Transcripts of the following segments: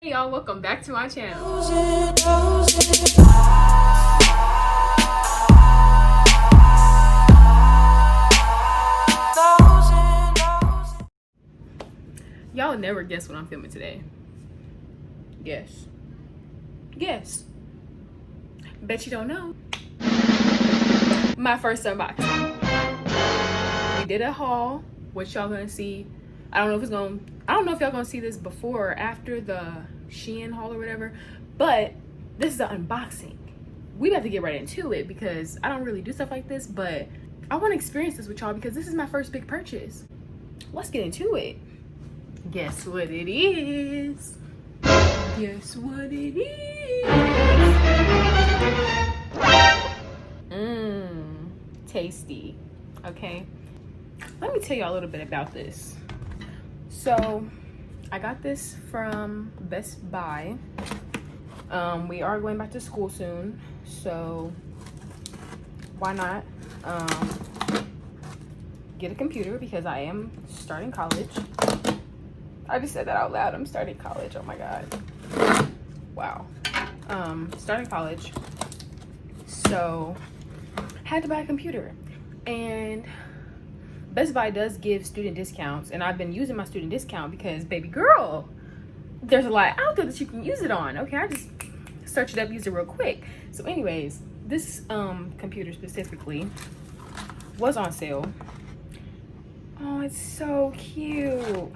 Hey y'all, welcome back to my channel. Y'all never guess what I'm filming today. Guess. Bet you don't know. My first unboxing. We did a haul, which y'all gonna see. I don't know if y'all gonna see this before or after the Shein haul or whatever, but this is an unboxing. We have to get right into it because I don't really do stuff like this, but I want to experience this with y'all because this is my first big purchase. Let's get into it. Guess what it is? Guess what it is? Tasty. Okay, let me tell y'all a little bit about this. So I got this from Best Buy. We are going back to school soon, so why not get a computer because I am starting college. I just said that out loud. I'm starting college. Oh my god. Wow. Starting college. So had to buy a computer, and Best Buy does give student discounts, and I've been using my student discount because, baby girl, there's a lot out there that you can use it on. Okay, I just searched it up, used it real quick. So anyways, this computer specifically was on sale. Oh, it's so cute.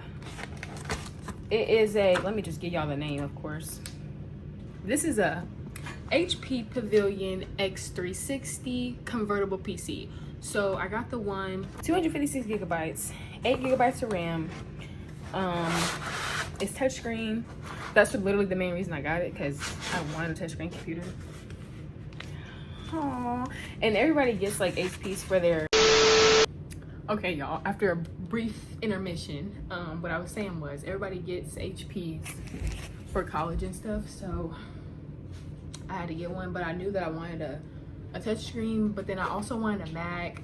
It is a, let me just give y'all the name, of course. This is a HP Pavilion X360 convertible PC. So I got the one, 256 gigabytes, 8 gigabytes of RAM. It's touchscreen. That's literally the main reason I got it, because I wanted a touchscreen computer. Aww. And everybody gets like HPs for their... Okay, y'all, after a brief intermission, what I was saying was everybody gets HPs for college and stuff, so I had to get one, but I knew that I wanted a touchscreen, but then I also wanted a Mac,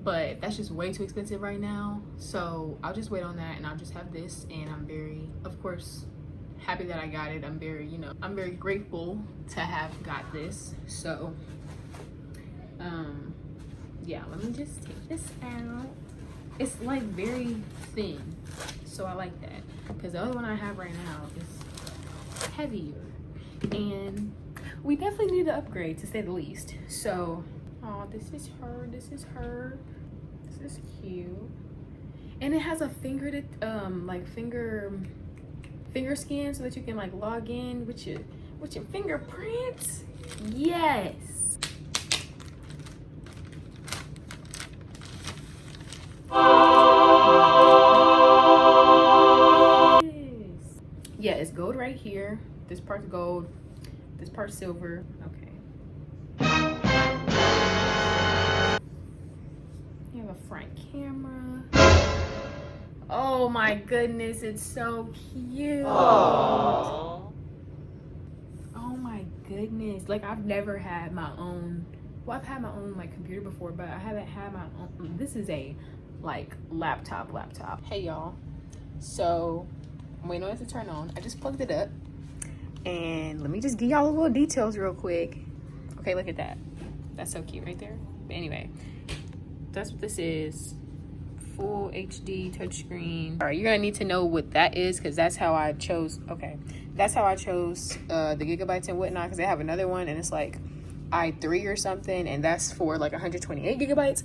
but that's just way too expensive right now, so I'll just wait on that and I'll just have this. And I'm very, of course, happy that I got it. I'm very, I'm very grateful to have got this. So yeah, let me just take this out. It's like very thin, so I like that, because the other one I have right now is heavier, and we definitely need to upgrade, to say the least. So, oh, this is her. This is cute, and it has a finger scan so that you can like log in with your fingerprints. Yes. Yeah, it's gold right here. This part's gold. This part's silver. Okay. You have a front camera. Oh my goodness, it's so cute. Aww. Oh my goodness. Like, I've never had my own, well, I've had my own like computer before, but I haven't had my own. This is a like laptop. Hey y'all. So I'm waiting on it to turn on. I just plugged it up. And let me just give y'all a little details real quick. Okay, look at that. That's so cute right there. But anyway, that's what this is. Full HD touchscreen. All right, you're gonna need to know what that is, because that's how I chose. Okay, that's how I chose the gigabytes and whatnot, because I have another one and it's like i3 or something, and that's for like 128 gigabytes.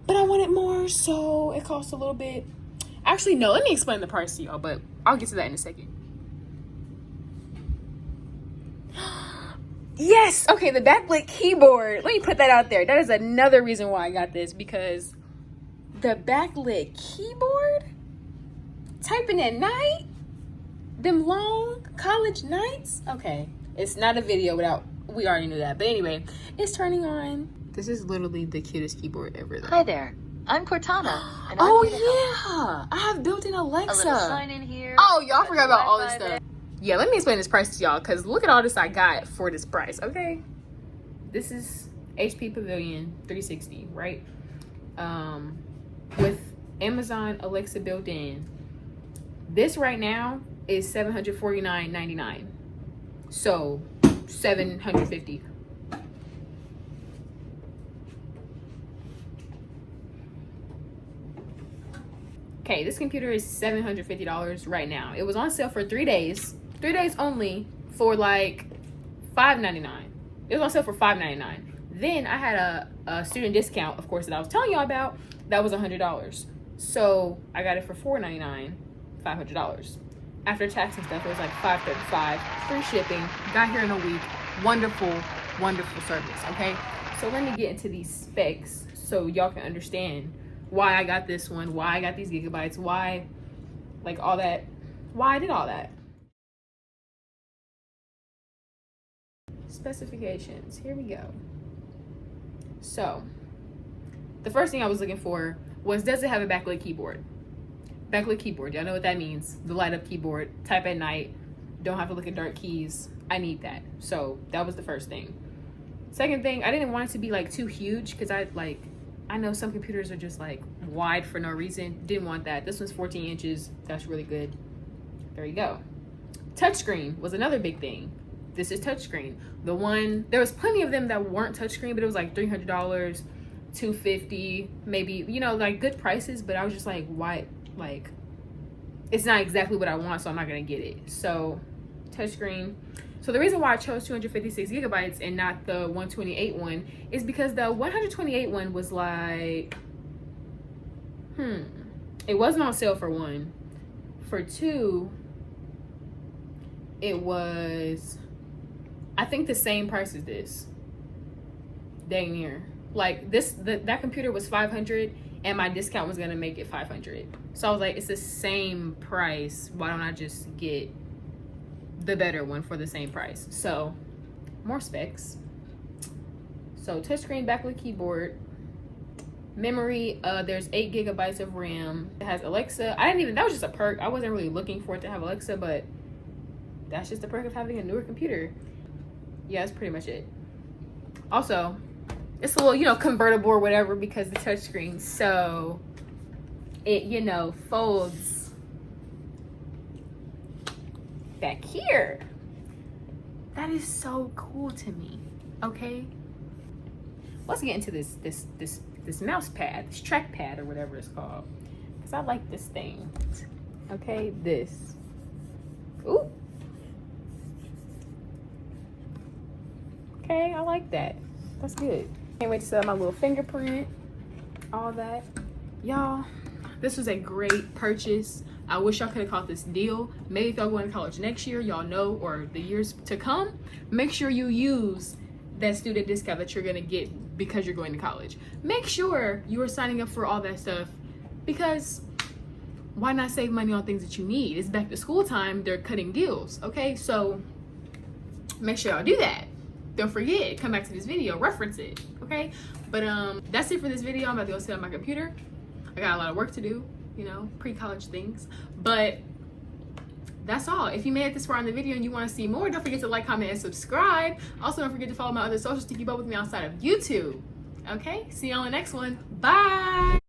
But I wanted more, so it costs a little bit. Actually, no, let me explain the price to y'all, but I'll get to that in a second. Yes, okay, the backlit keyboard. Let me put that out there. That is another reason why I got this, because the backlit keyboard, typing at night, them long college nights. Okay, it's not a video without, we already knew that, but anyway, it's turning on. This is literally the cutest keyboard ever, though. Hi there, I'm Cortana. And oh I'm here to help. yeah, I have built-in Alexa. A little sign in here. Oh, y'all forgot about all this stuff. Yeah, let me explain this price to y'all, because look at all this I got for this price, okay? This is HP Pavilion 360, right? With Amazon Alexa built in. This right now is $749.99. So $750. Okay, this computer is $750 right now. It was on sale for 3 days. 3 days only for like $5.99. It was on sale for $5.99. Then I had a student discount, of course, that I was telling y'all about. That was $100. So I got it for $4.99, $500. After tax and stuff, it was like $535. Free shipping. Got here in a week. Wonderful, wonderful service. Okay, so let me get into these specs so y'all can understand why I got this one, why I got these gigabytes, why, like, all that, why I did all that. Specifications, here we go. So the first thing I was looking for was, does it have a backlit keyboard? Backlit keyboard, y'all know what that means. The light up keyboard, type at night, don't have to look at dark keys. I need that. So that was the first thing. Second thing, I didn't want it to be like too huge, because I know some computers are just like wide for no reason. Didn't want that. This one's 14 inches. That's really good. There you go. Touchscreen was another big thing. This is touchscreen. The one, there was plenty of them that weren't touchscreen, but it was like $300, $250, maybe, you know, like good prices. But I was just like, why? Like, it's not exactly what I want, so I'm not gonna get it. So touchscreen. So the reason why I chose 256 gigabytes and not the 128 one is because the 128 one was like, it wasn't on sale for one. For two, it was, I think, the same price as this. Dang near. Like this, that computer was $500 and my discount was gonna make it $500. So I was like, it's the same price. Why don't I just get the better one for the same price? So more specs. So touchscreen, backlit keyboard, memory, there's 8 gigabytes of RAM. It has Alexa. That was just a perk. I wasn't really looking for it to have Alexa, but that's just the perk of having a newer computer. Yeah, that's pretty much it. Also, it's a little, you know, convertible or whatever, because the touchscreen, so it, you know, folds back here. That is so cool to me. Okay, let's get into this mouse pad, this track pad or whatever it's called, because I like this thing. Okay, this. Ooh. Okay, I like that. That's good. Can't wait to set up my little fingerprint, all that. Y'all, this was a great purchase. I wish y'all could have caught this deal. Maybe if y'all going to college next year, y'all know, or the years to come, make sure you use that student discount that you're gonna get because you're going to college. Make sure you are signing up for all that stuff, because why not save money on things that you need? It's back to school time, they're cutting deals, okay? So make sure y'all do that. Don't forget, come back to this video, reference it, okay? But that's it for this video. I'm about to go set up my computer. I got a lot of work to do, you know, pre-college things, but that's all. If you made it this far in the video and you want to see more, don't forget to like, comment, and subscribe. Also, don't forget to follow my other socials to keep up with me outside of YouTube. Okay, see you on the next one. Bye.